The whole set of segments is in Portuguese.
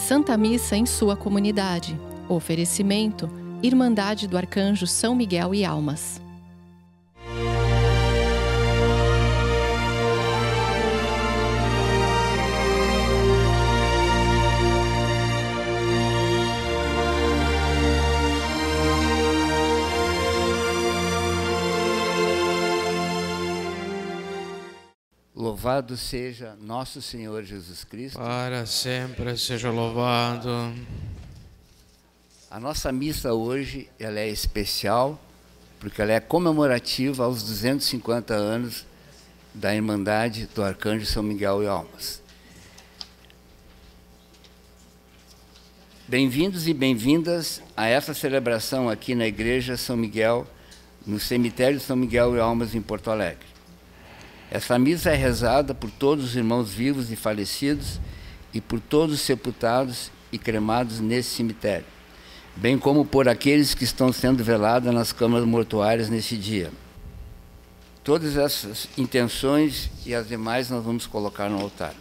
Santa Missa em sua comunidade. Oferecimento: Irmandade do Arcanjo São Miguel e Almas. Louvado seja nosso Senhor Jesus Cristo. Para sempre seja louvado. A nossa missa hoje ela é especial porque ela é comemorativa aos 250 anos da Irmandade do Arcanjo São Miguel e Almas. Bem-vindos e bem-vindas a essa celebração aqui na Igreja São Miguel, no cemitério São Miguel e Almas em Porto Alegre. Essa missa é rezada por todos os irmãos vivos e falecidos e por todos os sepultados e cremados nesse cemitério, bem como por aqueles que estão sendo velados nas câmaras mortuárias nesse dia. Todas essas intenções e as demais nós vamos colocar no altar.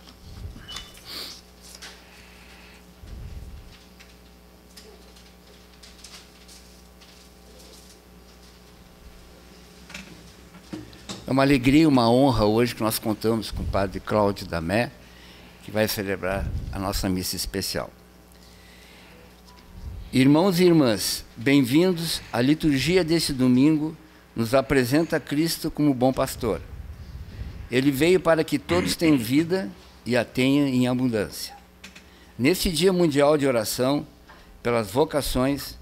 É uma alegria, uma honra hoje que nós contamos com o Padre Cláudio Damé, que vai celebrar a nossa missa especial. Irmãos e irmãs, bem-vindos. A liturgia desse domingo nos apresenta Cristo como bom pastor. Ele veio para que todos tenham vida e a tenham em abundância. Neste Dia Mundial de Oração, pelas vocações,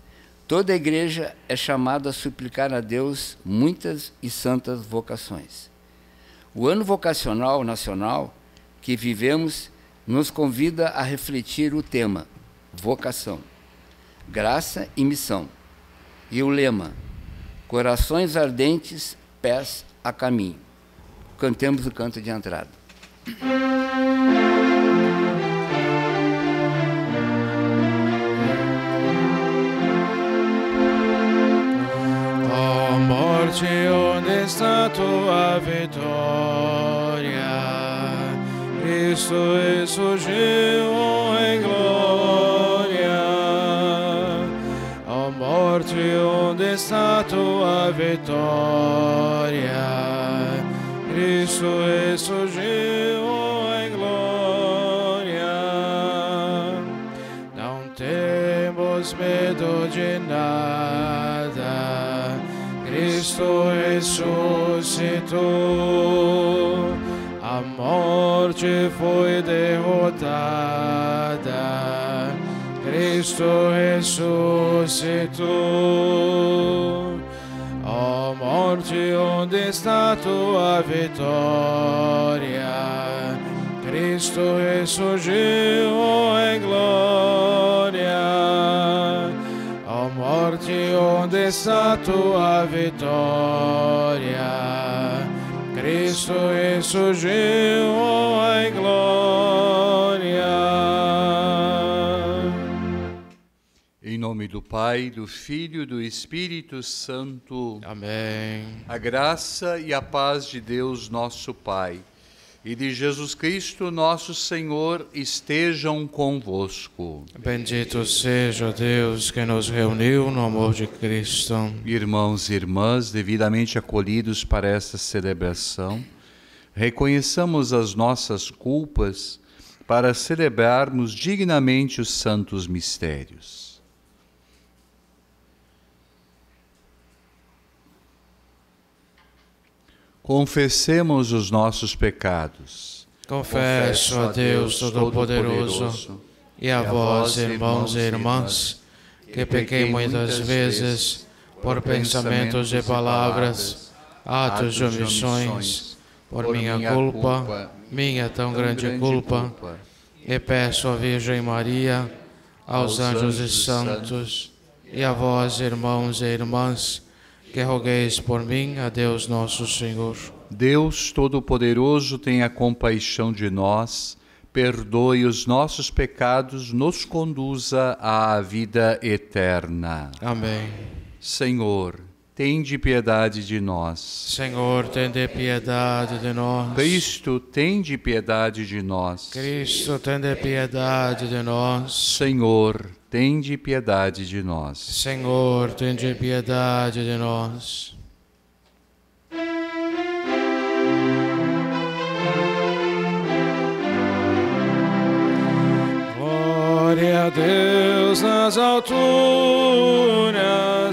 toda a Igreja é chamada a suplicar a Deus muitas e santas vocações. O Ano Vocacional Nacional que vivemos nos convida a refletir o tema vocação, graça e missão. E o lema, corações ardentes, pés a caminho. Cantemos o canto de entrada. Onde está tua vitória? Cristo ressurgiu em glória. Ó morte, onde está tua vitória? Cristo ressurgiu em glória. Não temos medo de nada. Cristo ressuscitou, a morte foi derrotada, Cristo ressuscitou. Ó morte, onde está tua vitória? Cristo ressurgiu em glória. Ó morte, onde está tua vitória? Cristo ressurgiu em glória. Em nome do Pai, do Filho e do Espírito Santo. Amém. A graça e a paz de Deus, nosso Pai, e de Jesus Cristo, nosso Senhor, estejam convosco. Bendito seja Deus que nos reuniu no amor de Cristo. Irmãos e irmãs, devidamente acolhidos para esta celebração, reconheçamos as nossas culpas para celebrarmos dignamente os santos mistérios. Confessemos os nossos pecados. Confesso a Deus Todo-Poderoso e a vós, irmãos e irmãs, que pequei muitas vezes por pensamentos e palavras, atos de omissões, por minha culpa, minha tão grande culpa, e peço à Virgem Maria, aos anjos e santos, e a vós, irmãos e irmãs, que rogueis por mim a Deus nosso Senhor. Deus Todo-Poderoso, tenha compaixão de nós, perdoe os nossos pecados, nos conduza à vida eterna. Amém. Senhor, tende piedade de nós. Senhor, tende piedade de nós. Cristo, tende piedade de nós. Cristo, tende piedade de nós. Senhor, tende piedade de nós. Senhor, tende piedade de nós. Glória a Deus nas alturas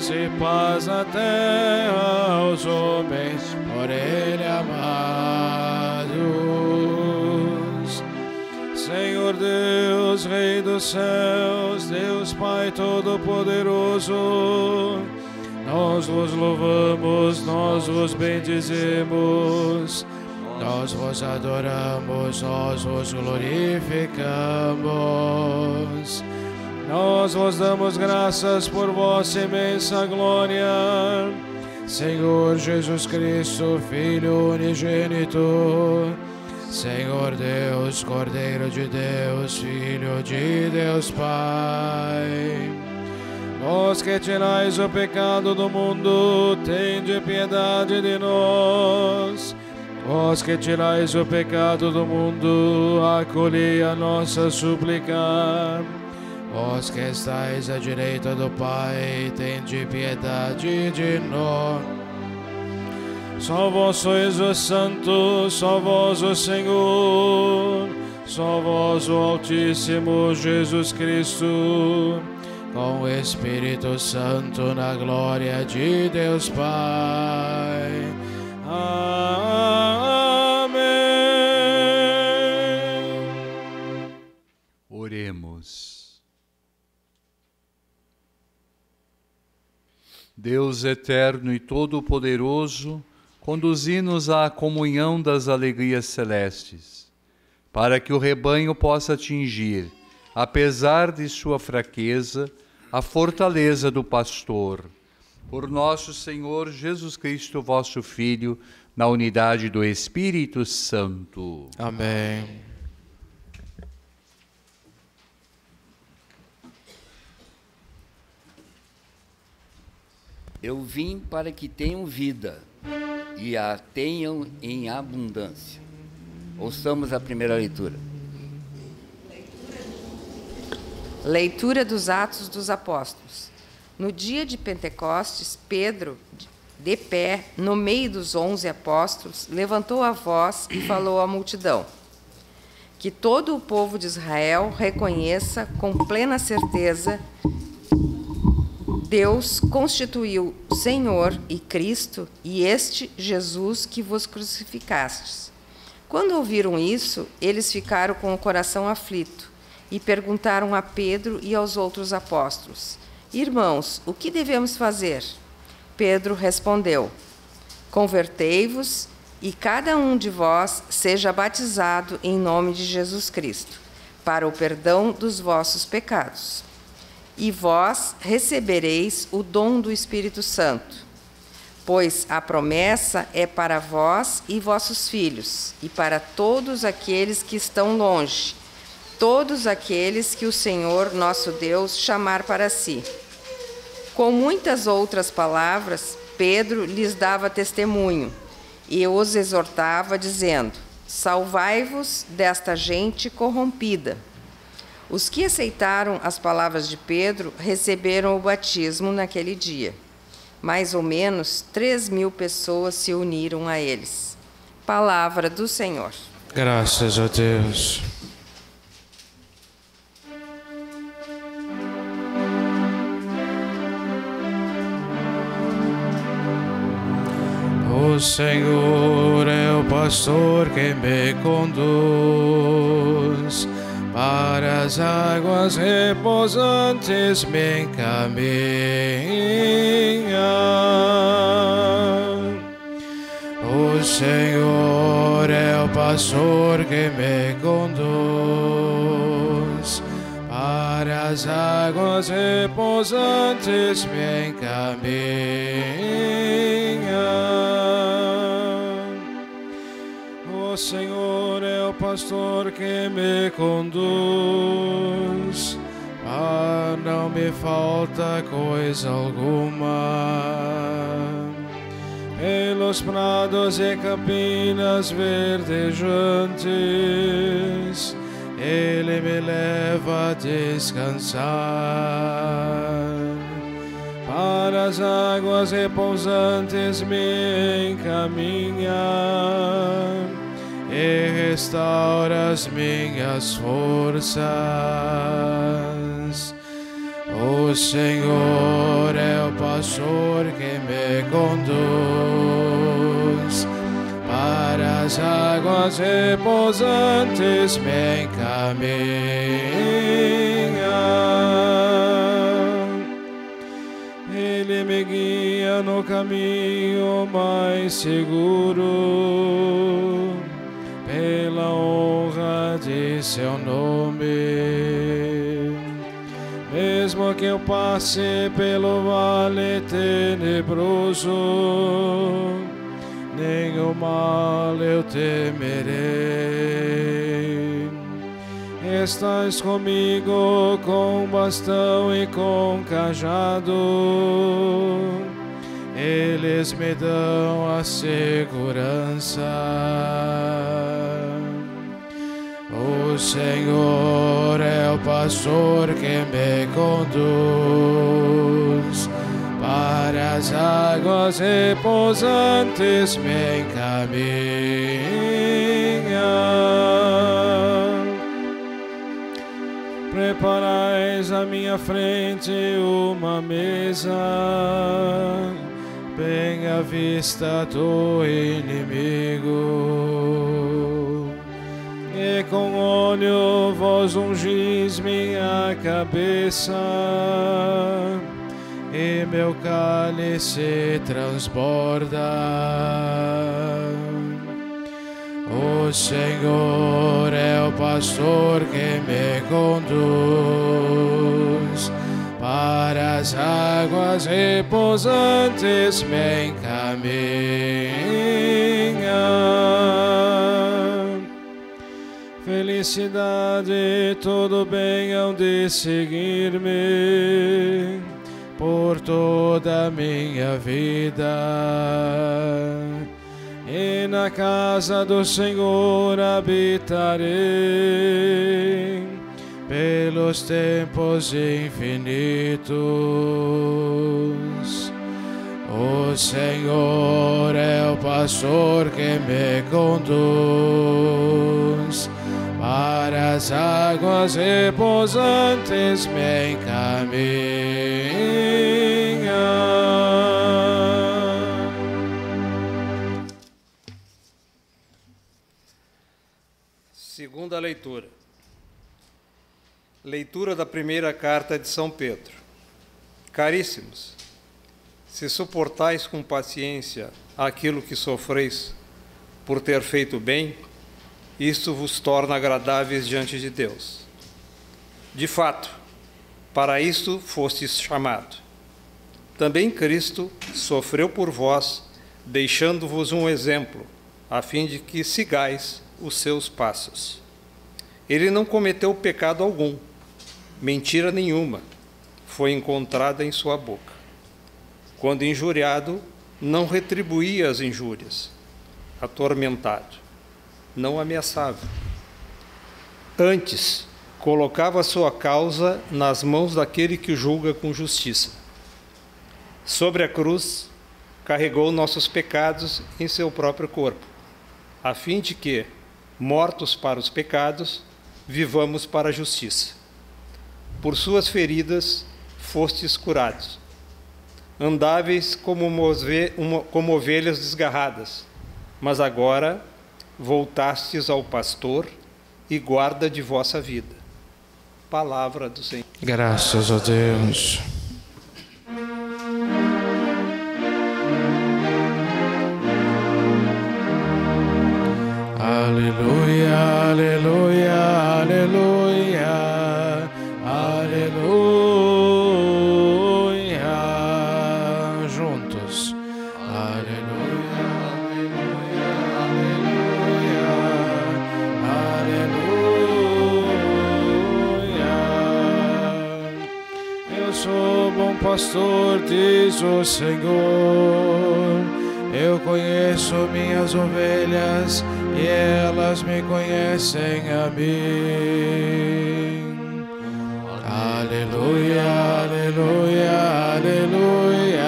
e paz na terra aos homens por Ele amados. Senhor Deus, Rei dos céus, Deus Pai Todo-Poderoso, nós vos louvamos, nós vos bendizemos, nós vos adoramos, nós vos glorificamos. Nós vos damos graças por vossa imensa glória, Senhor Jesus Cristo, Filho unigênito, Senhor Deus, Cordeiro de Deus, Filho de Deus Pai. Vós que tirais o pecado do mundo, tende piedade de nós. Vós que tirais o pecado do mundo, acolhei a nossa súplica. Vós que estáis à direita do Pai, tende piedade de nós. Só vós sois o Santo, só vós o Senhor, só vós o Altíssimo Jesus Cristo, com o Espírito Santo na glória de Deus Pai. Amém. Oremos. Deus eterno e todo-poderoso, conduzi-nos à comunhão das alegrias celestes, para que o rebanho possa atingir, apesar de sua fraqueza, a fortaleza do pastor. Por nosso Senhor Jesus Cristo, vosso Filho, na unidade do Espírito Santo. Amém. Eu vim para que tenham vida e a tenham em abundância. Ouçamos a primeira leitura. Leitura dos Atos dos Apóstolos. No dia de Pentecostes, Pedro, de pé, no meio dos 11 apóstolos, levantou a voz e falou à multidão: que todo o povo de Israel reconheça com plena certeza: Deus constituiu Senhor e Cristo, e este Jesus que vos crucificastes. Quando ouviram isso, eles ficaram com o coração aflito e perguntaram a Pedro e aos outros apóstolos: Irmãos, o que devemos fazer? Pedro respondeu: Convertei-vos e cada um de vós seja batizado em nome de Jesus Cristo, para o perdão dos vossos pecados. E vós recebereis o dom do Espírito Santo, pois a promessa é para vós e vossos filhos, e para todos aqueles que estão longe, todos aqueles que o Senhor nosso Deus chamar para si. Com muitas outras palavras, Pedro lhes dava testemunho e os exortava, dizendo: Salvai-vos desta gente corrompida. Os que aceitaram as palavras de Pedro receberam o batismo naquele dia. Mais ou menos 3.000 pessoas se uniram a eles. Palavra do Senhor. Graças a Deus. O Senhor é o pastor que me conduz, para as águas repousantes me encaminha. O Senhor é o pastor que me conduz, para as águas repousantes me encaminha. O Senhor é o pastor que me conduz, não me lhe falta coisa alguma. Pelos prados e campinas verdejantes, Ele me leva a descansar. Para as águas repousantes me encaminha e restaura as minhas forças. O Senhor é o pastor que me conduz, para as águas repousantes me encaminha. Ele me guia no caminho mais seguro, pela honra de seu nome. Mesmo que eu passe pelo vale tenebroso, nenhum mal eu temerei. Estás comigo com bastão e com cajado, eles me dão a segurança. O Senhor é o pastor que me conduz, para as águas repousantes me encaminha. Preparais à minha frente uma mesa, bem à vista do inimigo. E com óleo vós ungis minha cabeça, e meu cálice transborda. O Senhor é o pastor que me conduz, para as águas repousantes me encaminha. Felicidade e todo bem hão de seguir-me por toda a minha vida, e na casa do Senhor habitarei pelos tempos infinitos. O Senhor é o pastor que me conduz, para as águas repousantes me encaminha. Segunda leitura. Leitura da primeira carta de São Pedro. Caríssimos, se suportais com paciência aquilo que sofreis por ter feito bem, isto vos torna agradáveis diante de Deus. De fato, para isto fostes chamado. Também Cristo sofreu por vós, deixando-vos um exemplo, a fim de que sigais os seus passos. Ele não cometeu pecado algum, mentira nenhuma foi encontrada em sua boca. Quando injuriado, não retribuía as injúrias. Atormentado, não ameaçava. Antes, colocava sua causa nas mãos daquele que julga com justiça. Sobre a cruz, carregou nossos pecados em seu próprio corpo, a fim de que, mortos para os pecados, vivamos para a justiça. Por suas feridas fostes curados. Andáveis como ovelhas desgarradas, mas agora voltastes ao pastor e guarda de vossa vida. Palavra do Senhor. Graças a Deus. Aleluia, aleluia, aleluia, aleluia. Juntos. Aleluia, aleluia, aleluia, aleluia. Eu sou bom pastor, diz o Senhor. Eu conheço minhas ovelhas e elas me conhecem a mim. Aleluia, aleluia, aleluia,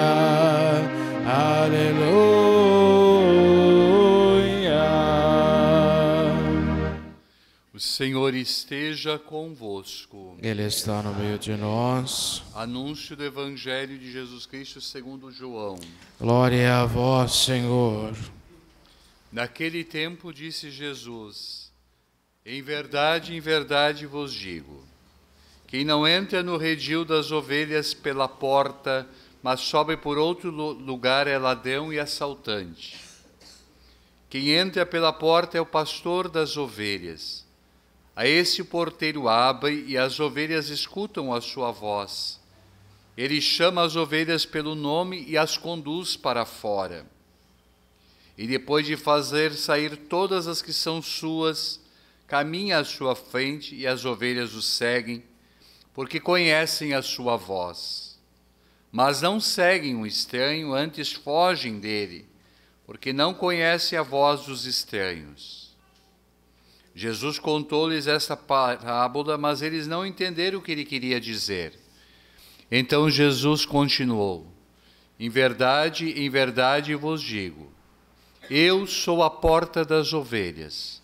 aleluia. O Senhor esteja convosco. Ele está no meio de nós. Anúncio do Evangelho de Jesus Cristo segundo João. Glória a vós, Senhor. Naquele tempo disse Jesus: em verdade vos digo, quem não entra no redil das ovelhas pela porta, mas sobe por outro lugar é ladrão e assaltante. Quem entra pela porta é o pastor das ovelhas. A esse o porteiro abre e as ovelhas escutam a sua voz. Ele chama as ovelhas pelo nome e as conduz para fora. E depois de fazer sair todas as que são suas, caminha à sua frente e as ovelhas o seguem, porque conhecem a sua voz. Mas não seguem o estranho, antes fogem dele, porque não conhecem a voz dos estranhos. Jesus contou-lhes esta parábola, mas eles não entenderam o que ele queria dizer. Então Jesus continuou: em verdade vos digo, eu sou a porta das ovelhas.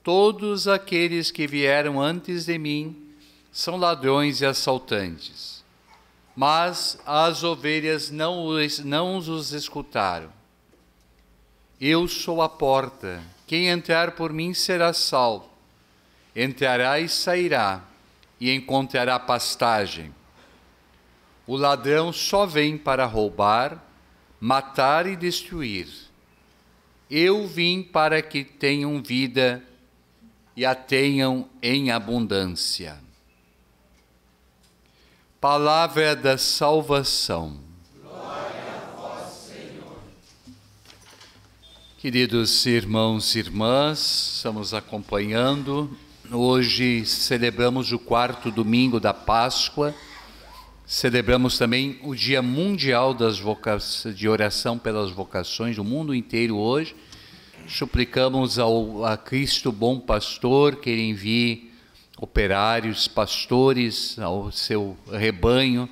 Todos aqueles que vieram antes de mim são ladrões e assaltantes, mas as ovelhas não os escutaram. Eu sou a porta. Quem entrar por mim será salvo. Entrará e sairá, e encontrará pastagem. O ladrão só vem para roubar, matar e destruir. Eu vim para que tenham vida e a tenham em abundância. Palavra da salvação. Queridos irmãos e irmãs, estamos acompanhando. Hoje celebramos o 4º domingo da Páscoa. Celebramos também o Dia Mundial de Oração pelas Vocações, do mundo inteiro hoje. Suplicamos a Cristo Bom Pastor que Ele envie operários, pastores ao seu rebanho,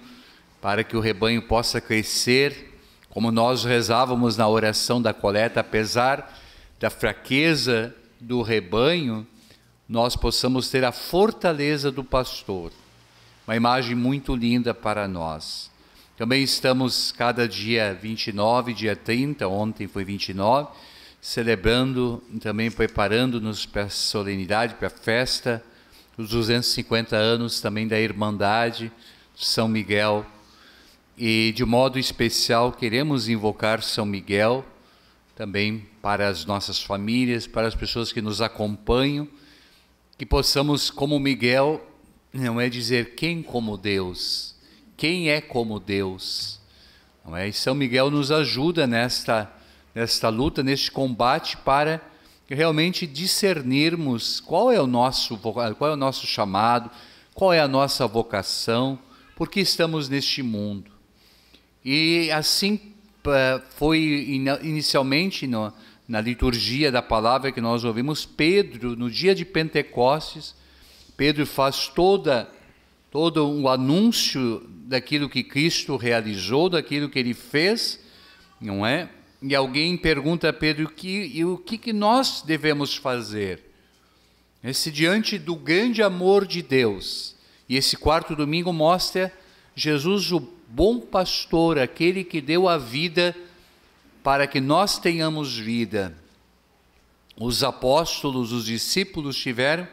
para que o rebanho possa crescer. Como nós rezávamos na oração da coleta, apesar da fraqueza do rebanho, nós possamos ter a fortaleza do pastor. Uma imagem muito linda para nós. Também estamos cada dia 29, dia 30, ontem foi 29, celebrando, também preparando-nos para a solenidade, para a festa, os 250 anos também da Irmandade de São Miguel. E de modo especial queremos invocar São Miguel também para as nossas famílias, para as pessoas que nos acompanham, que possamos, como Miguel, não é dizer quem como Deus, quem é como Deus, não é? E São Miguel nos ajuda nesta luta, neste combate, para realmente discernirmos qual é o nosso chamado, qual é a nossa vocação, por que estamos neste mundo. E assim foi inicialmente na liturgia da palavra que nós ouvimos, Pedro, no dia de Pentecostes, Pedro faz todo um anúncio daquilo que Cristo realizou, daquilo que Ele fez, não é? E alguém pergunta a Pedro, o que nós devemos fazer? Diante do grande amor de Deus, e esse 4º domingo mostra Jesus, o bom pastor, aquele que deu a vida para que nós tenhamos vida. Os apóstolos, os discípulos tiveram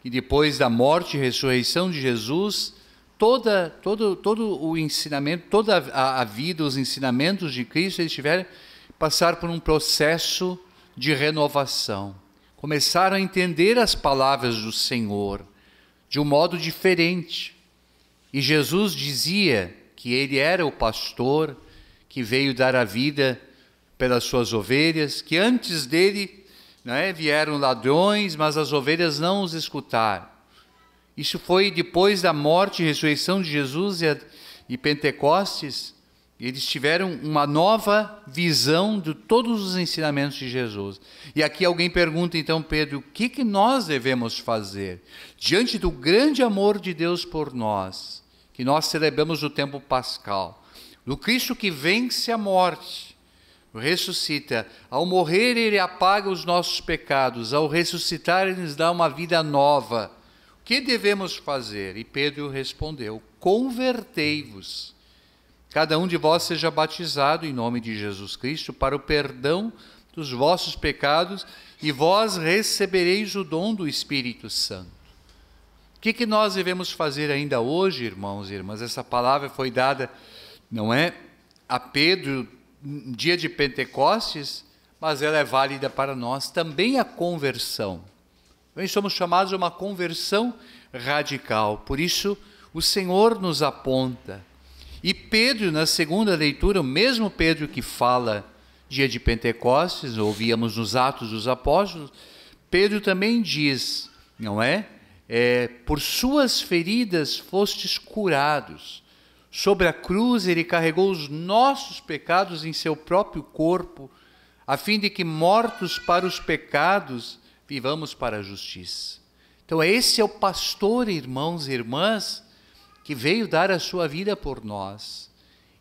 que depois da morte e ressurreição de Jesus, todo o ensinamento, toda a vida, os ensinamentos de Cristo, eles tiveram que passar por um processo de renovação. Começaram a entender as palavras do Senhor de um modo diferente. E Jesus dizia que Ele era o pastor que veio dar a vida pelas suas ovelhas, que antes dele vieram ladrões, mas as ovelhas não os escutaram. Isso foi depois da morte e ressurreição de Jesus e Pentecostes. Eles tiveram uma nova visão de todos os ensinamentos de Jesus. E aqui alguém pergunta então, Pedro, o que nós devemos fazer diante do grande amor de Deus por nós, que nós celebramos no tempo pascal, do Cristo que vence a morte, ressuscita. Ao morrer ele apaga os nossos pecados, ao ressuscitar ele nos dá uma vida nova. O que devemos fazer? E Pedro respondeu, convertei-vos. Cada um de vós seja batizado em nome de Jesus Cristo para o perdão dos vossos pecados e vós recebereis o dom do Espírito Santo. O que nós devemos fazer ainda hoje, irmãos e irmãs? Essa palavra foi dada, não é, a Pedro no dia de Pentecostes, mas ela é válida para nós também, a conversão. Nós somos chamados a uma conversão radical, por isso o Senhor nos aponta. E Pedro, na segunda leitura, o mesmo Pedro que fala dia de Pentecostes, ouvíamos nos Atos dos Apóstolos, Pedro também diz, não é? Por suas feridas fostes curados. Sobre a cruz ele carregou os nossos pecados em seu próprio corpo, a fim de que, mortos para os pecados, vivamos para a justiça. Então esse é o pastor, irmãos e irmãs, que veio dar a sua vida por nós.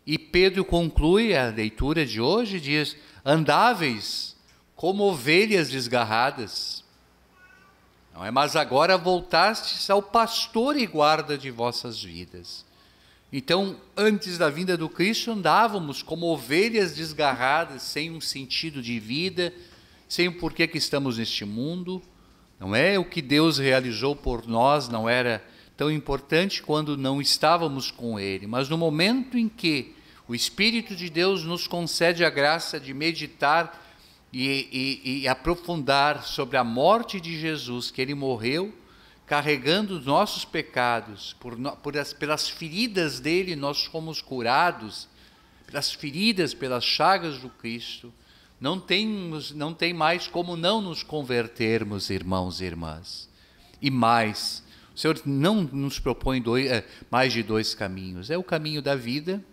E Pedro conclui a leitura de hoje, diz, andáveis como ovelhas desgarradas, não é? Mas agora voltastes ao pastor e guarda de vossas vidas. Então, antes da vinda do Cristo, andávamos como ovelhas desgarradas, sem um sentido de vida, sem o porquê que estamos neste mundo, não é? O que Deus realizou por nós não era tão importante quando não estávamos com Ele, mas no momento em que o Espírito de Deus nos concede a graça de meditar e aprofundar sobre a morte de Jesus, que Ele morreu, carregando os nossos pecados, pelas feridas dEle nós fomos curados, pelas feridas, pelas chagas do Cristo, não tem mais como não nos convertermos, irmãos e irmãs. E mais, o Senhor não nos propõe mais de dois caminhos. É o caminho da vida,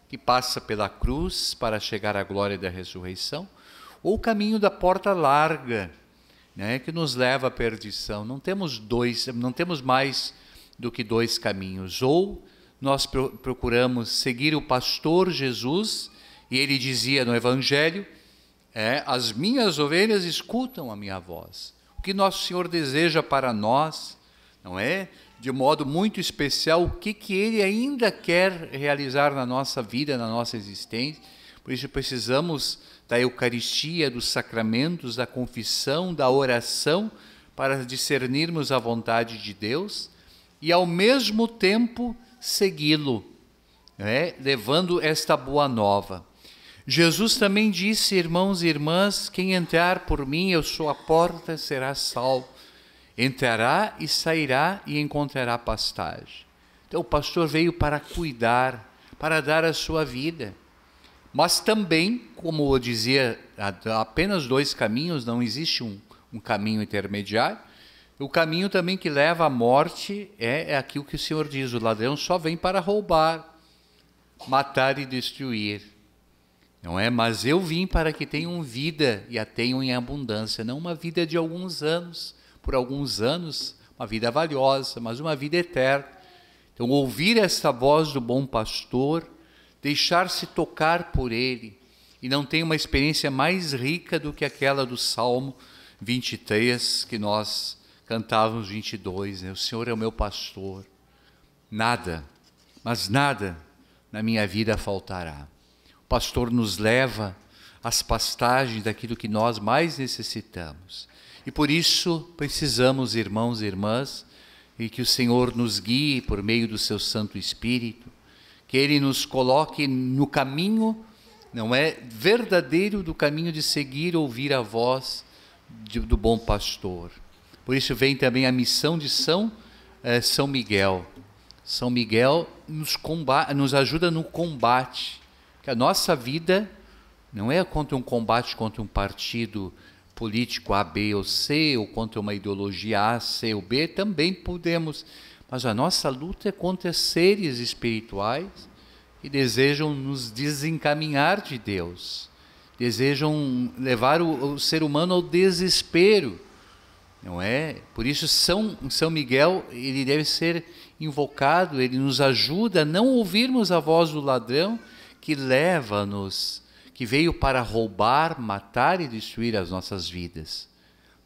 que passa pela cruz para chegar à glória da ressurreição, ou o caminho da porta larga, né, que nos leva à perdição. Não temos mais do que dois caminhos. Ou nós procuramos seguir o pastor Jesus, e ele dizia no Evangelho, as minhas ovelhas escutam a minha voz. O que nosso Senhor deseja para nós, não é? De modo muito especial, o que Ele ainda quer realizar na nossa vida, na nossa existência. Por isso precisamos da Eucaristia, dos sacramentos, da confissão, da oração, para discernirmos a vontade de Deus e, ao mesmo tempo, segui-lo, levando esta boa nova. Jesus também disse, irmãos e irmãs, quem entrar por mim, eu sou a porta, será salvo. Entrará e sairá e encontrará pastagem. Então o pastor veio para cuidar, para dar a sua vida. Mas também, como eu dizia, há apenas dois caminhos, não existe um caminho intermediário. O caminho também que leva à morte é aquilo que o Senhor diz, o ladrão só vem para roubar, matar e destruir. Não é? Mas eu vim para que tenham vida e a tenham em abundância, não uma vida de alguns anos, por alguns anos, uma vida valiosa, mas uma vida eterna. Então, ouvir esta voz do bom pastor, deixar-se tocar por ele, e não tem uma experiência mais rica do que aquela do Salmo 23, que nós cantávamos 22, né? O Senhor é o meu pastor, nada, mas nada na minha vida faltará. O pastor nos leva às pastagens daquilo que nós mais necessitamos. E por isso precisamos, irmãos e irmãs, e que o Senhor nos guie por meio do seu Santo Espírito, que Ele nos coloque no caminho, não é, verdadeiro, do caminho de seguir, ouvir a voz do bom pastor. Por isso vem também a missão de São Miguel. São Miguel nos ajuda no combate, que a nossa vida não é contra um combate contra um partido político A, B ou C, ou contra uma ideologia A, C ou B, também podemos. Mas a nossa luta é contra seres espirituais que desejam nos desencaminhar de Deus, desejam levar o ser humano ao desespero, não é? Por isso São Miguel, ele deve ser invocado, ele nos ajuda a não ouvirmos a voz do ladrão que leva-nos, que veio para roubar, matar e destruir as nossas vidas,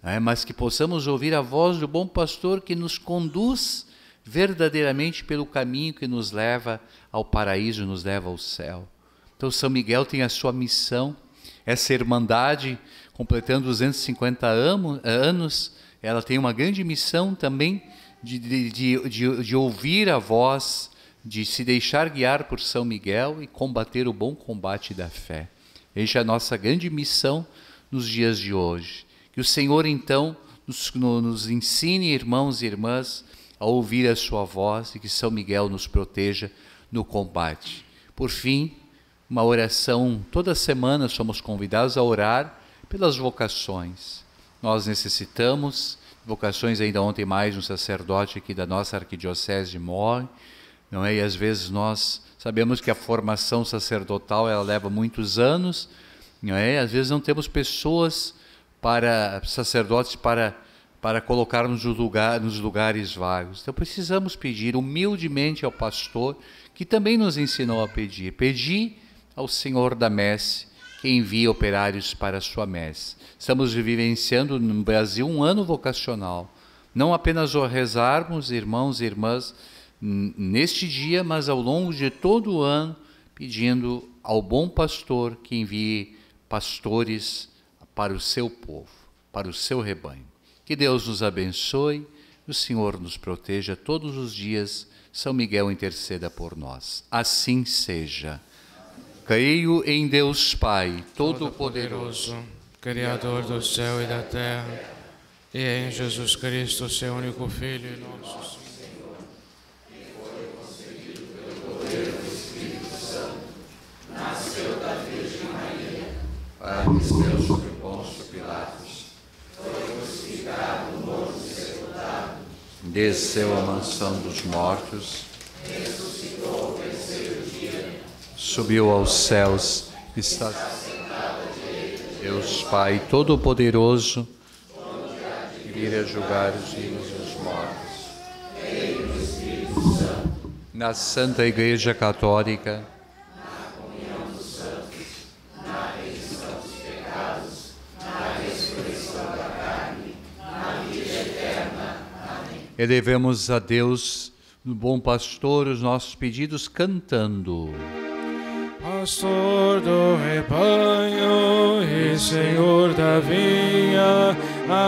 não é? Mas que possamos ouvir a voz do bom pastor que nos conduz verdadeiramente pelo caminho que nos leva ao paraíso, nos leva ao céu. Então São Miguel tem a sua missão, essa irmandade, completando 250 anos, ela tem uma grande missão também de ouvir a voz, de se deixar guiar por São Miguel e combater o bom combate da fé. Essa é a nossa grande missão nos dias de hoje. Que o Senhor, então, nos ensine, irmãos e irmãs, a ouvir a sua voz e que São Miguel nos proteja no combate. Por fim, uma oração, toda semana somos convidados a orar pelas vocações. Nós necessitamos vocações. Ainda ontem mais um sacerdote aqui da nossa arquidiocese morre, não é? E às vezes nós sabemos que a formação sacerdotal ela leva muitos anos, não é? Às vezes não temos pessoas sacerdotes para colocarmos nos lugares vagos. Então precisamos pedir humildemente ao pastor, que também nos ensinou a pedir ao Senhor da messe, que envia operários para a sua messe. Estamos vivenciando no Brasil um ano vocacional, não apenas ao rezarmos, irmãos e irmãs, neste dia, mas ao longo de todo o ano, pedindo ao bom pastor que envie pastores para o seu povo, para o seu rebanho. Que Deus nos abençoe, o Senhor nos proteja todos os dias, São Miguel interceda por nós. Assim seja. Creio em Deus Pai, Todo-Poderoso, Criador do céu e da terra, e em Jesus Cristo, seu único Filho e nosso Senhor, que foi concebido pelo poder do Espírito Santo, nasceu da Virgem Maria, padeceu sobre Pôncio Pilatos, foi crucificado, morto e sepultado, desceu à mansão dos mortos, ressuscitou ao terceiro dia, subiu aos céus, está sentado à direita de Deus Pai Todo-Poderoso, onde vir a julgar os vivos e os mortos. Creio no Espírito Santo, Na Santa Igreja Católica, na comunhão dos santos, na remissão dos pecados, na ressurreição da carne, na vida eterna. Amém. elevemos a Deus, no bom pastor, os nossos pedidos cantando. Pastor do rebanho e Senhor da vinha,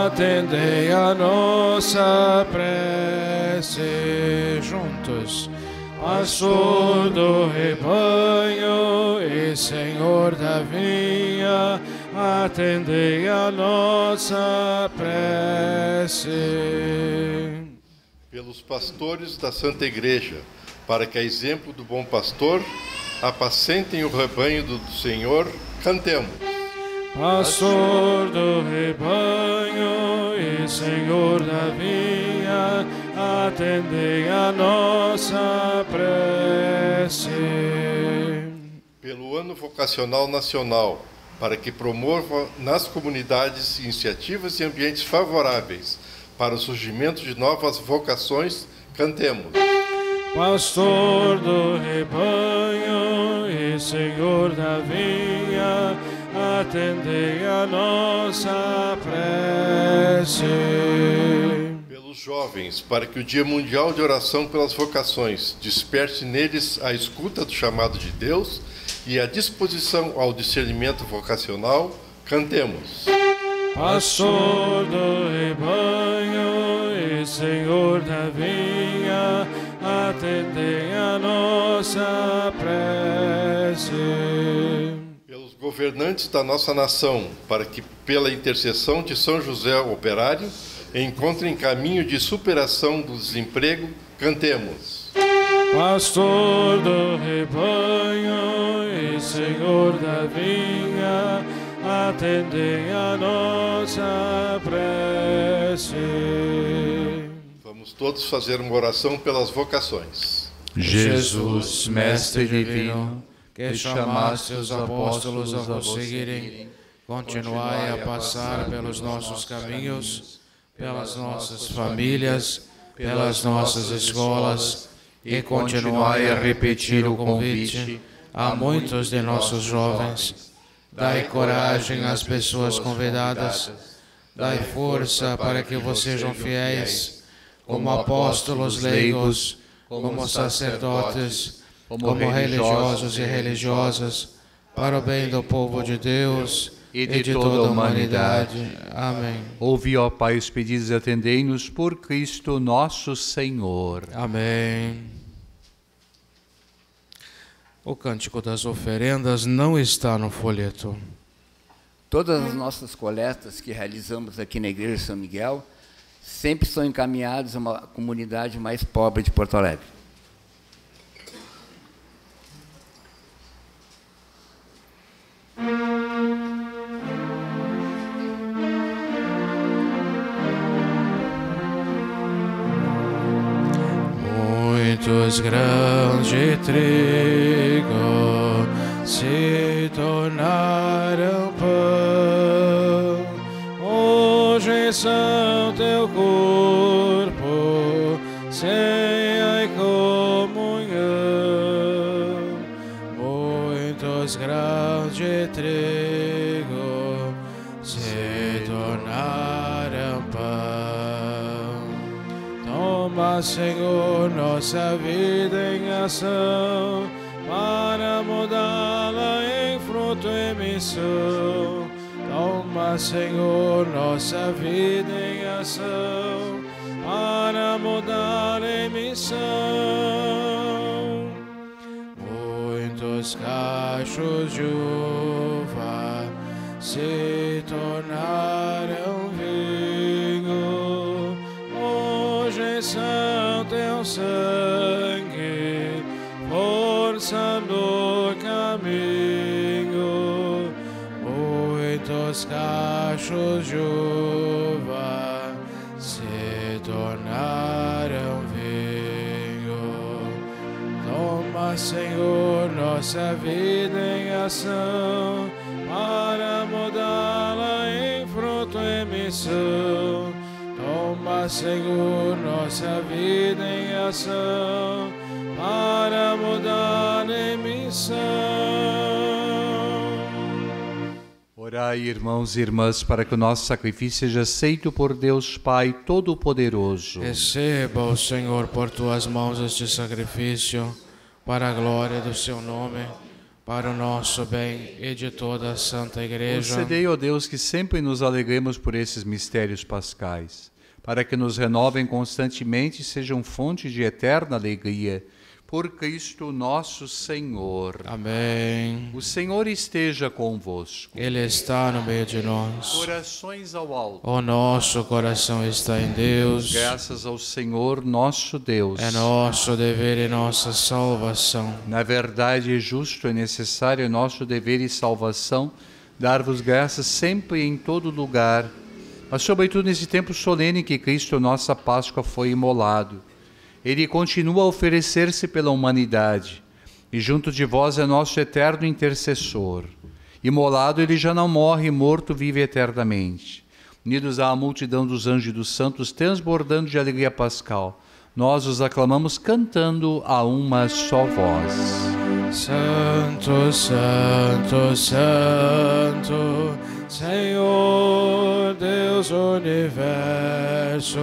atendei a nossa prece. Juntos. Pastor do rebanho e Senhor da vinha, atendei a nossa prece. Pelos pastores da Santa Igreja, para que, a exemplo do bom pastor, apacentem o rebanho do Senhor, cantemos. Pastor do rebanho e Senhor da vinha, atendei a nossa prece. Pelo Ano Vocacional Nacional, para que promova nas comunidades iniciativas e ambientes favoráveis para o surgimento de novas vocações, cantemos. Pastor do rebanho e Senhor da vinha, atendei a nossa prece. Pelos jovens, para que o Dia Mundial de Oração pelas Vocações desperte neles a escuta do chamado de Deus e a disposição ao discernimento vocacional, cantemos. Pastor do rebanho e Senhor da vinha, atendei a nossa prece. Pelos governantes da nossa nação, para que, pela intercessão de São José Operário, encontrem caminho de superação do desemprego, cantemos. Pastor do rebanho e Senhor da vinha, atendei a nossa prece. Vamos todos fazer uma oração pelas vocações. Jesus, Mestre Divino, que chamaste os apóstolos a vos seguirem, continuai a passar pelos nossos caminhos, pelas nossas famílias, pelas nossas escolas, e continuai a repetir o convite a muitos de nossos jovens. Dai coragem às pessoas convidadas, dai força para que vos sejam fiéis, como apóstolos leigos, como sacerdotes, como religiosos e religiosas, para o bem do povo de Deus e de toda a humanidade. Amém. Ouvi, ó Pai, os pedidos e atendei-nos por Cristo nosso Senhor. Amém. O Cântico das Oferendas não está no folheto. Todas as nossas coletas que realizamos aqui na Igreja de São Miguel sempre são encaminhadas a uma comunidade mais pobre de Porto Alegre. Muitos grãos de trigo se tornaram pão, hoje são teu corpo, ceia e comunhão. Muitos grãos de trigo se tornaram pão. Toma, Senhor, nossa vida em ação, para mudá-la em fruto e missão. Toma, Senhor, nossa vida em ação, para mudá-la em missão. Muitos cachos de uva se tornaram vinho, hoje são teu sangue, força no caminho. Muitos cachos de uva se tornaram vinho. Toma, Senhor, nossa vida em ação, para mudá-la em fruto e missão. Toma, Senhor, nossa vida em ação, para mudar em missão. Orai, irmãos e irmãs, para que o nosso sacrifício seja aceito por Deus Pai Todo-Poderoso. Receba, ó Senhor, por tuas mãos este sacrifício, para a glória do seu nome, para o nosso bem e de toda a Santa Igreja. Concedei, ó Deus, que sempre nos alegremos por esses mistérios pascais, para que nos renovem constantemente e sejam fonte de eterna alegria. Por Cristo nosso Senhor. Amém. O Senhor esteja convosco. Ele está no meio de nós. Corações ao alto. O nosso coração está em Deus. Graças ao Senhor nosso Deus. É nosso dever e nossa salvação. Na verdade, é justo e necessário, nosso dever e salvação, dar-vos graças sempre e em todo lugar, mas sobretudo nesse tempo solene que Cristo, nossa Páscoa, foi imolado. Ele continua a oferecer-se pela humanidade, e junto de vós é nosso eterno intercessor. Imolado, ele já não morre, morto vive eternamente. Unidos à multidão dos anjos e dos santos, transbordando de alegria pascal, nós os aclamamos cantando a uma só voz. Santo, Santo, Santo, Senhor Deus universo,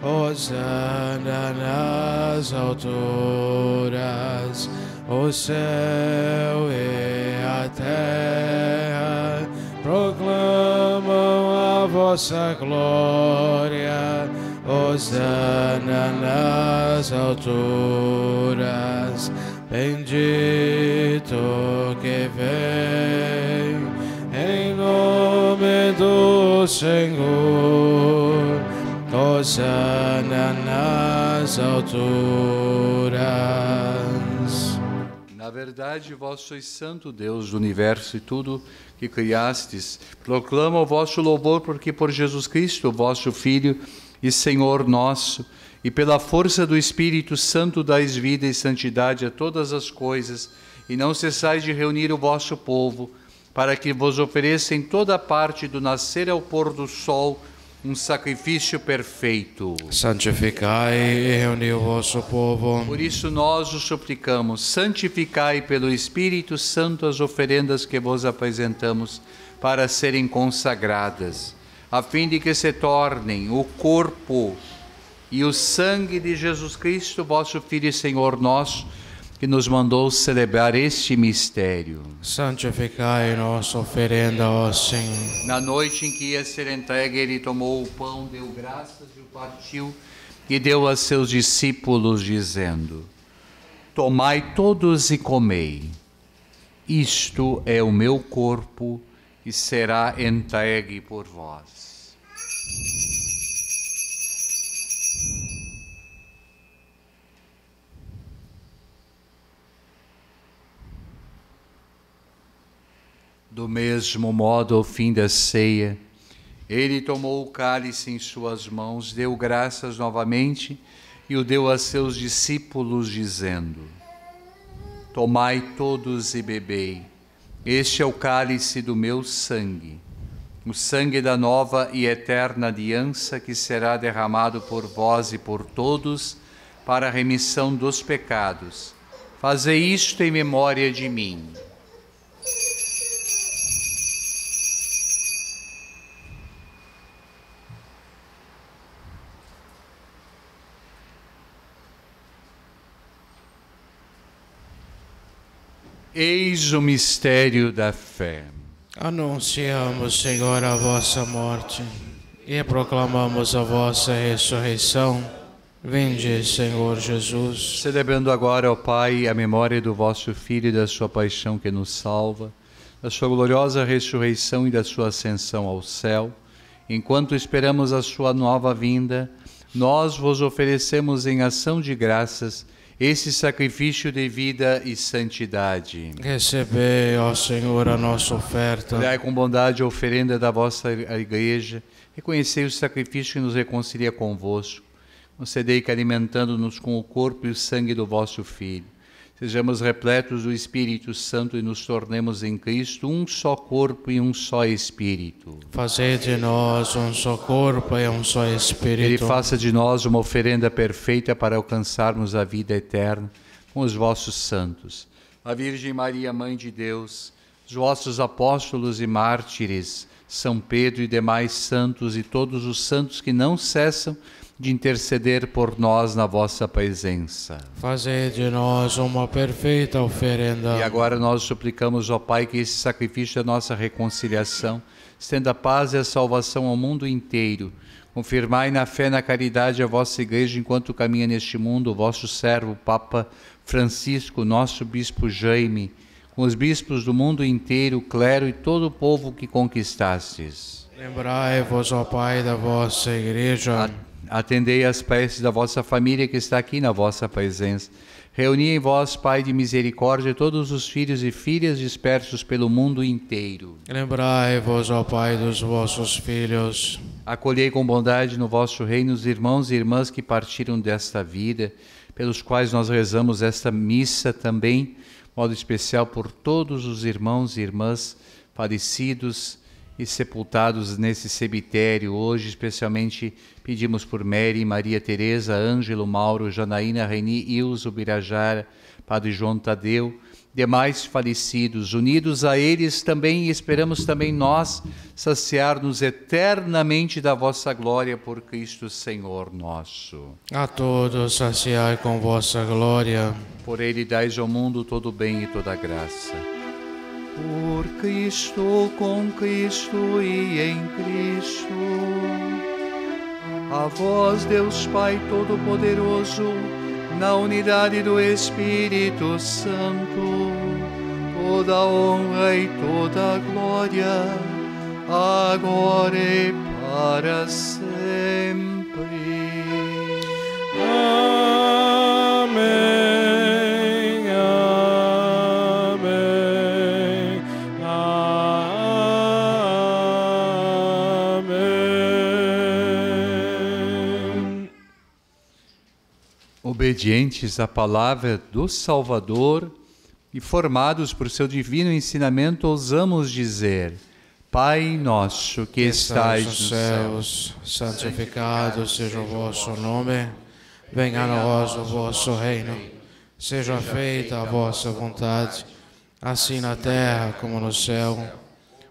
hosana nas alturas, o céu e a terra proclamam a vossa glória, hosana nas alturas, bendito que vem em nome do Senhor, hosana nas alturas. Na verdade, verdade, vós sois santo Deus do universo e tudo que criastes. Proclama o vosso louvor, porque por Jesus Cristo, vosso Filho e Senhor nosso, e pela força do Espírito Santo dais vida e santidade a todas as coisas, e não cessais de reunir o vosso povo, para que vos ofereça em toda parte, do nascer ao pôr do sol, um sacrifício perfeito. Santificai e reuni o vosso povo. Por isso nós os suplicamos, santificai pelo Espírito Santo as oferendas que vos apresentamos para serem consagradas, a fim de que se tornem o corpo e o sangue de Jesus Cristo, vosso Filho e Senhor nosso, que nos mandou celebrar este mistério. Santificai nossa oferenda, ó Senhor. Na noite em que ia ser entregue, ele tomou o pão, deu graças e o partiu, e deu a seus discípulos, dizendo: tomai todos e comei. Isto é o meu corpo, que será entregue por vós. Do mesmo modo, ao fim da ceia, ele tomou o cálice em suas mãos, deu graças novamente e o deu a seus discípulos, dizendo: tomai todos e bebei, este é o cálice do meu sangue, o sangue da nova e eterna aliança, que será derramado por vós e por todos para a remissão dos pecados. Fazei isto em memória de mim. Eis o mistério da fé. Anunciamos, Senhor, a vossa morte e proclamamos a vossa ressurreição. Vinde, Senhor Jesus. Celebrando agora, ó Pai, a memória do vosso Filho e da sua paixão que nos salva, da sua gloriosa ressurreição e da sua ascensão ao céu, enquanto esperamos a sua nova vinda, nós vos oferecemos em ação de graças esse sacrifício de vida e santidade. Recebei, ó Senhor, a nossa oferta. Olhai com bondade a oferenda da vossa Igreja, reconhecei o sacrifício que nos reconcilia convosco. Concedei que, alimentando-nos com o corpo e o sangue do vosso Filho, sejamos repletos do Espírito Santo e nos tornemos em Cristo um só corpo e um só Espírito. Fazei de nós um só corpo e um só Espírito. Ele faça de nós uma oferenda perfeita para alcançarmos a vida eterna com os vossos santos. A Virgem Maria, Mãe de Deus, os vossos apóstolos e mártires, São Pedro e demais santos e todos os santos que não cessam de interceder por nós na vossa presença. Fazei de nós uma perfeita oferenda. E agora nós suplicamos, ó Pai, que esse sacrifício da nossa reconciliação estenda a paz e a salvação ao mundo inteiro. Confirmai na fé e na caridade a vossa Igreja enquanto caminha neste mundo, o vosso servo, Papa Francisco, nosso Bispo Jaime, com os bispos do mundo inteiro, o clero e todo o povo que conquistastes. Lembrai-vos, ó Pai, da vossa Igreja. Atendei as preces da vossa família que está aqui na vossa presença. Reuni em vós, Pai de misericórdia, todos os filhos e filhas dispersos pelo mundo inteiro. Lembrai-vos, ó Pai, dos vossos filhos. Acolhei com bondade no vosso reino os irmãos e irmãs que partiram desta vida, pelos quais nós rezamos esta missa também, de modo especial por todos os irmãos e irmãs falecidos e sepultados nesse cemitério. Hoje, especialmente, pedimos por Mary, Maria Teresa, Ângelo, Mauro, Janaína, Reni, Ilso, Birajara, Padre João Tadeu, demais falecidos. Unidos a eles também, esperamos também nós saciar-nos eternamente da vossa glória por Cristo Senhor nosso. A todos saciai com vossa glória. Por ele dais ao mundo todo o bem e toda a graça. Por Cristo, com Cristo e em Cristo, a vós, Deus Pai Todo-Poderoso, na unidade do Espírito Santo, toda a honra e toda a glória, agora e para sempre. Amém. obedientes à palavra do Salvador e formados por seu divino ensinamento, ousamos dizer: Pai nosso que estais nos céus, santificado seja o vosso nome, venha a nós o vosso reino, seja feita a vossa vontade, assim na terra como no céu.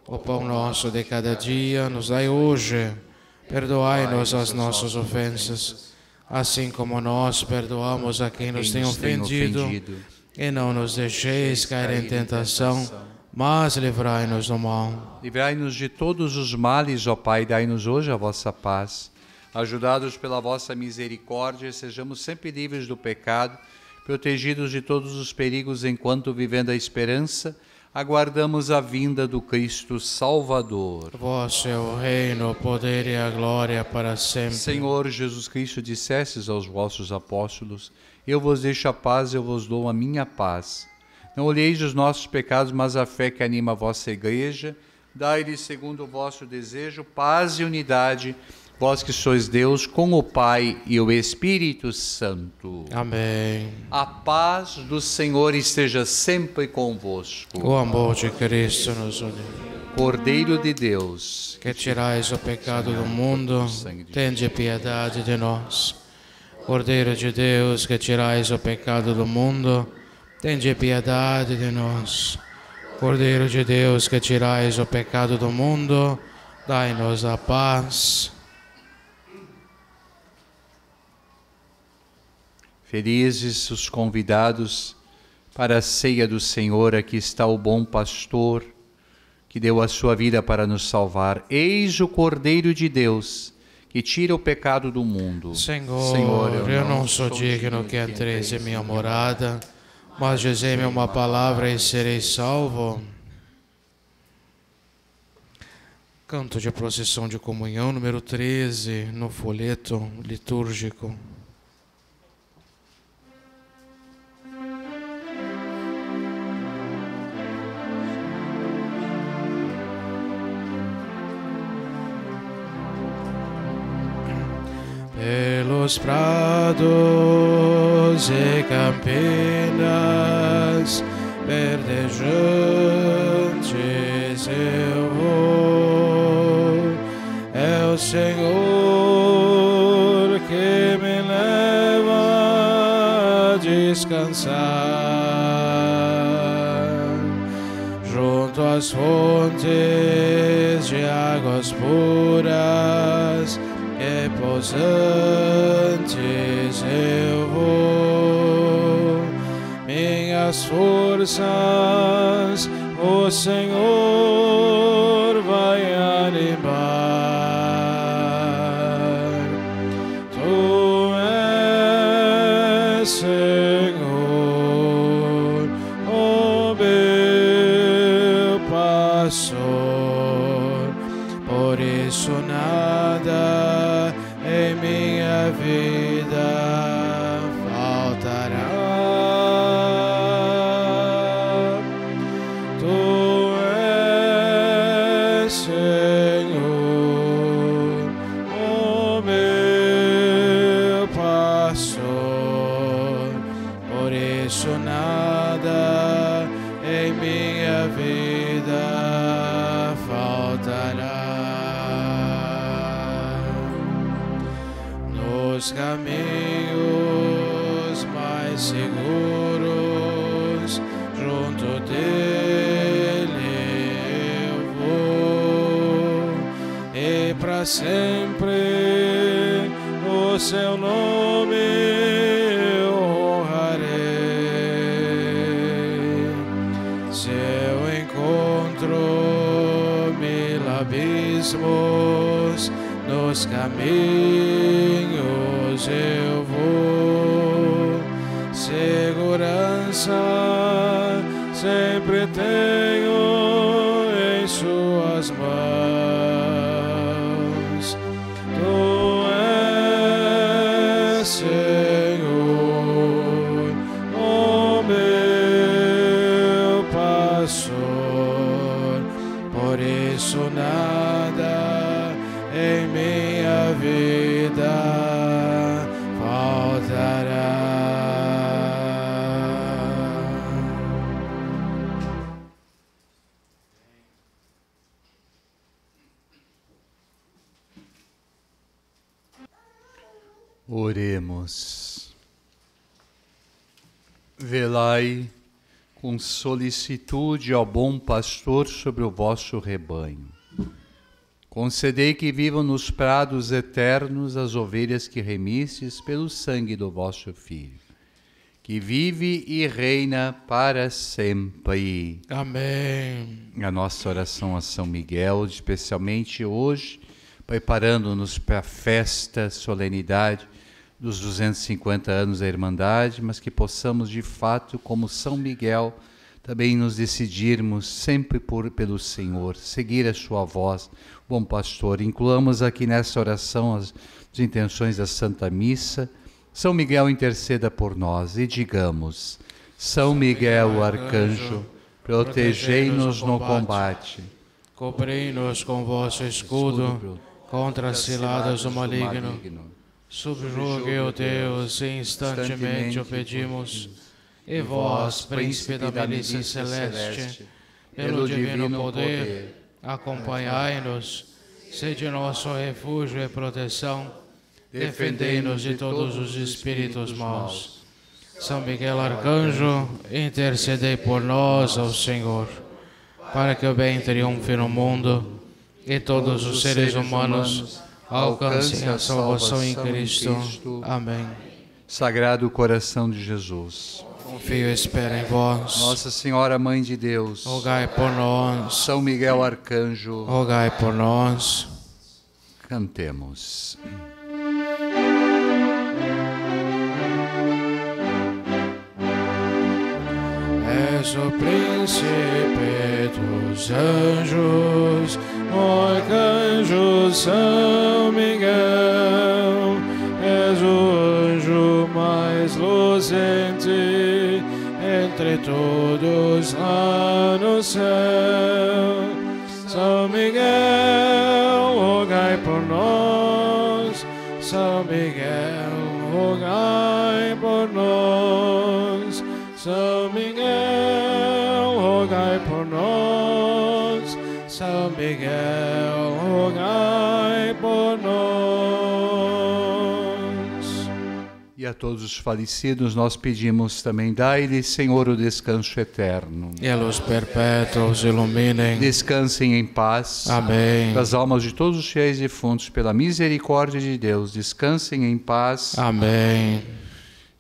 O pão nosso de cada dia nos dai hoje, perdoai-nos as nossas ofensas, assim como nós perdoamos a quem nos tem ofendido, e não nos deixeis cair em tentação, mas livrai-nos do mal. Livrai-nos de todos os males, ó Pai, dai-nos hoje a vossa paz. Ajudados pela vossa misericórdia, sejamos sempre livres do pecado, protegidos de todos os perigos, enquanto, vivendo a esperança, aguardamos a vinda do Cristo Salvador. Vosso é o reino, o poder e a glória para sempre. Senhor Jesus Cristo, dissestes aos vossos apóstolos: eu vos deixo a paz, eu vos dou a minha paz. Não olheis os nossos pecados, mas a fé que anima a vossa igreja. Dai-lhe, segundo o vosso desejo, paz e unidade, vós que sois Deus, com o Pai e o Espírito Santo. Amém. A paz do Senhor esteja sempre convosco. O amor de Cristo nos une. Cordeiro de Deus, que tirais o pecado do mundo, tende piedade de nós. Cordeiro de Deus, que tirais o pecado do mundo, tende piedade de nós. Cordeiro de Deus, que tirais o pecado do mundo, dai-nos a paz. Felizes os convidados para a ceia do Senhor. Aqui está o bom pastor que deu a sua vida para nos salvar. Eis o Cordeiro de Deus que tira o pecado do mundo. Senhor, eu não sou digno que entreis em minha morada, mas dizei-me uma palavra e serei salvo. Canto de procissão de comunhão, número 13, no folheto litúrgico. Pelos prados e campinas verdejantes eu vou. É o Senhor que me leva a descansar junto às fontes de águas puras. Posantes eu vou, minhas forças o Senhor vai animar. Tu és, Senhor, o meu pastor, por isso nada em minha vida faltará. Tu és, Senhor, o meu pastor, por isso nada em minha vida faltará. Nos caminhos mais seguros, junto dele eu vou, e para sempre o seu nome eu honrarei. Se eu encontro mil abismos nos caminhos eu vou, segurança sempre tenho em suas mãos. Tu és, Senhor, o meu pastor, por isso nada em minha vida faltará. Oremos. Velai com solicitude ao bom pastor sobre o vosso rebanho. Concedei que vivam nos prados eternos as ovelhas que remistes pelo sangue do vosso Filho, que vive e reina para sempre. Amém. A nossa oração a São Miguel, especialmente hoje, preparando-nos para a festa, solenidade dos 250 anos da Irmandade, mas que possamos de fato, como São Miguel, também nos decidirmos sempre pelo Senhor, seguir a sua voz, bom pastor. Incluamos aqui nessa oração as intenções da Santa Missa. São Miguel, interceda por nós e digamos: São Miguel, o arcanjo, protegei-nos no combate. Cobrei-nos com vosso escudo contra as ciladas do maligno. Subjugue-o Deus, e instantemente o pedimos. E vós, príncipe da milícia celeste, pelo divino poder, acompanhai-nos, sede nosso refúgio e proteção, defendei-nos de todos os espíritos maus. São Miguel Arcanjo, intercedei por nós ao Senhor, para que o bem triunfe no mundo e todos os seres humanos alcancem a salvação em Cristo. Amém. Sagrado coração de Jesus, confio e espero em vós. Nossa Senhora, Mãe de Deus, rogai por nós. São Miguel Arcanjo, rogai por nós. Cantemos. És o príncipe dos anjos, o arcanjo São Miguel. És o anjo mais luzente entre todos lá no céu. São Miguel, rogai por nós. São Miguel, rogai por nós. São Miguel, rogai por nós. São Miguel, rogai por nós. E a todos os falecidos nós pedimos também, dai-lhes, Senhor, o descanso eterno. E a luz perpétua os iluminem. Descansem em paz. Amém. Das almas de todos os fiéis defuntos, pela misericórdia de Deus, descansem em paz. Amém.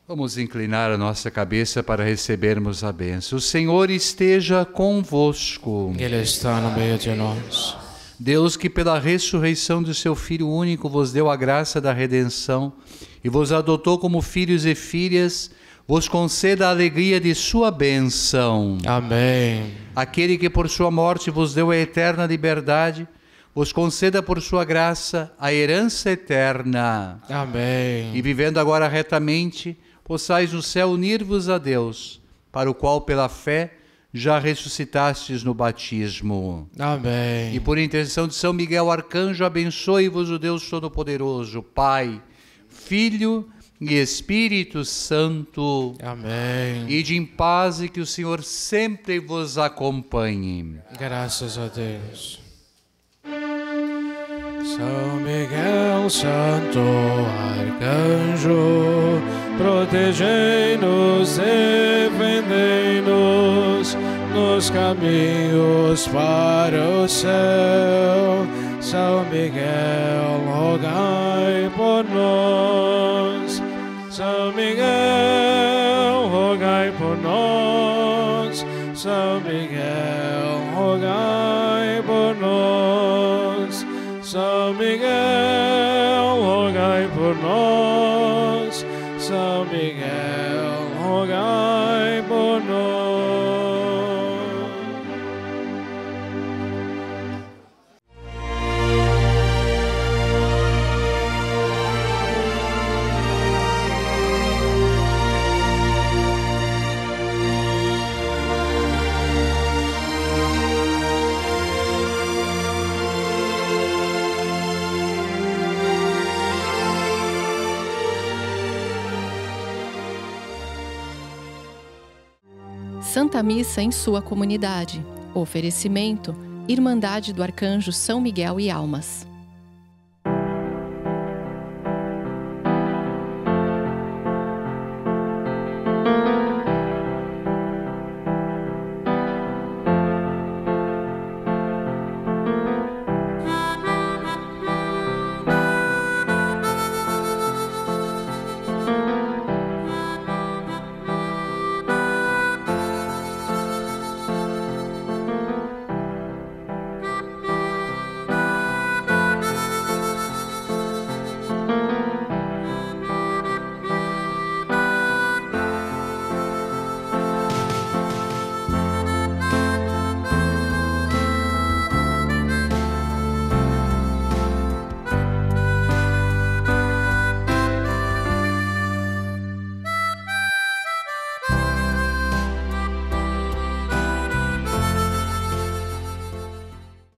Vamos inclinar a nossa cabeça para recebermos a bênção. O Senhor esteja convosco. Ele está no meio de nós. Deus, que pela ressurreição do seu Filho único vos deu a graça da redenção e vos adotou como filhos e filhas, vos conceda a alegria de sua bênção. Amém. Aquele que por sua morte vos deu a eterna liberdade, vos conceda por sua graça a herança eterna. Amém. E vivendo agora retamente, possais no céu unir-vos a Deus, para o qual pela fé já ressuscitastes no batismo. Amém. E por intercessão de São Miguel Arcanjo, abençoe-vos o Deus Todo-Poderoso, Pai, Filho e Espírito Santo. Amém. Ide em paz e que o Senhor sempre vos acompanhe. Graças a Deus. São Miguel, Santo Arcanjo, protegei-nos, defendei-nos nos caminhos para o céu. São Miguel, rogai por nós. São Miguel, rogai por nós. São Miguel, rogai por nós. São Miguel, rogai por nós. São Miguel, rogai por nós. Santa Missa em sua comunidade. Oferecimento: Irmandade do Arcanjo São Miguel e Almas.